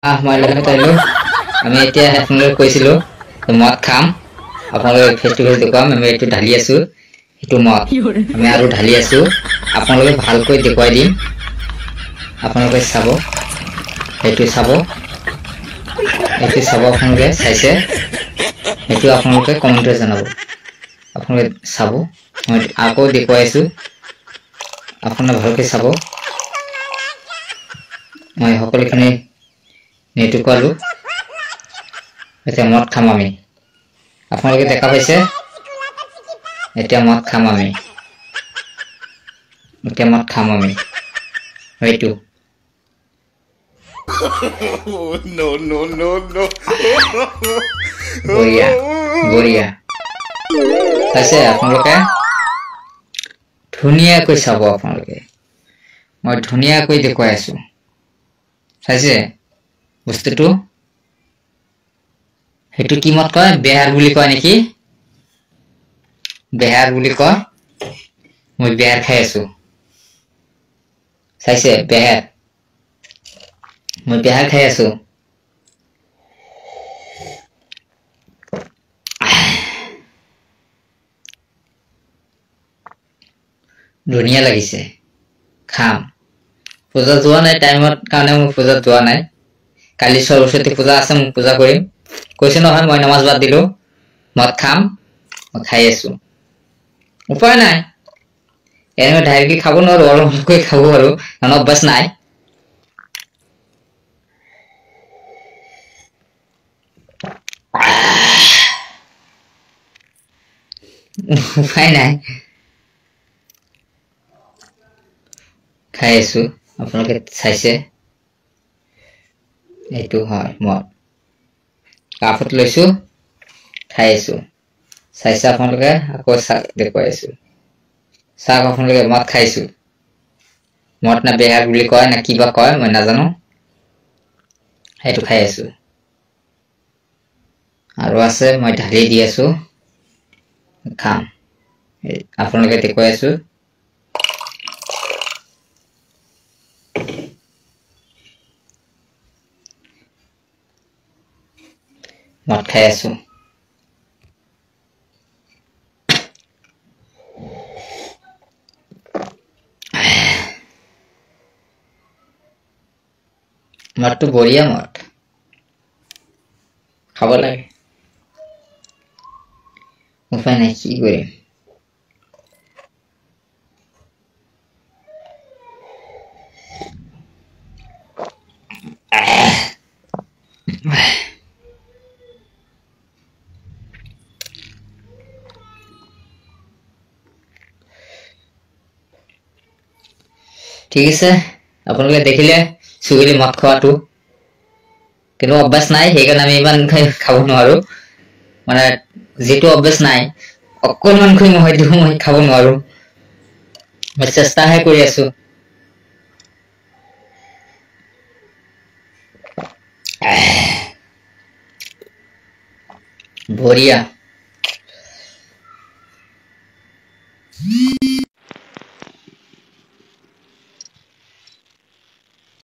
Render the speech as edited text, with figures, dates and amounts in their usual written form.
মই লগত আহিলো আমি এতিয়া আপোনালোকে কৈছিলো মদ খাম আপোনালোকে ফেচ টু ফেচ দেখুৱাম আমি এইটো ঢালি আছো এইটো মদ আমি আৰু ঢালি আছো আপোনালোকে ভালকৈ দেখুৱাই দিম আপোনালোকে চাব এইটো চাব আপোনালোকে চাইছে এইটো আপোনালোকে কমেন্টত জনাব আপোনালোকে চাব মই আকৌ দেখুৱাই আছো আপোনালোকে ভালকৈ চাব মই সকলোখিনি নেটু কলো এতিয়া মদ খাম আমি আপোনালোকে দেখা পাইছে এতিয়া মদ খাম আমি এইটো no, no, no, no. বঢ়িয়া চাইছে আপোনালোকে ধুনীয়াকৈ চাব আপোনালোকে মই ধুনীয়াকৈ দেখুৱাই আছো চাইছে বস্তুটো হেতু কি মত কয় বেহাৰ বুলি কয় নেকি বেহাৰ বুলি কয় মই বেহাৰ খাই আছো চাইছে বেহাৰ মই বেহাৰ খাই আছো ধুনীয়া লাগিছে খাম পূজা যোৱা নাই টাইমত কাৰণে মই পূজা যোৱা নাই কালি সৰস্বতী পূজা আছে মই পূজা কৰিম কৈছে নহয় মই নামাজ বাদ দিলো মদ খাম মই খাই আছো উপায় নাই এনে ডাইৰেক্টলি খাব নোৱাৰো অলপকৈ খাব আৰু কাৰণ অভ্যাস নাই উপায় নাই খাই আছো আপোনালোকে চাইছে এইটো হয় মদ কাপত লৈছো খাই আছো চাইছে আপোনালোকে আকৌ দেখুৱাই আছো চাওক আপোনালোকে মদ খাইছো মদ না বেহাৰ বুলি কয় না কিবা কয় মই নাজানো সেইটো খাই আছো আৰু আছে মই ঢালি দি আছো খাম আপোনালোকে দেখুৱাই আছো মদ খাই আছো মদটো বঢ়িয়া মদ খাব লাগে উপায় নাই কি কৰিম ঠিক আছে আপোনালোকে দেখিলে সুগিলি মদ খোৱাটো কিন্তু অভ্যাস নাই সেইকাৰণে আমি ইমান খাব নোৱাৰো মানে যেটো অভ্যাস নাই অকলমান খুই মই খাব নোৱাৰো মই চেষ্টাহে কৰি আছো বঢ়িয়া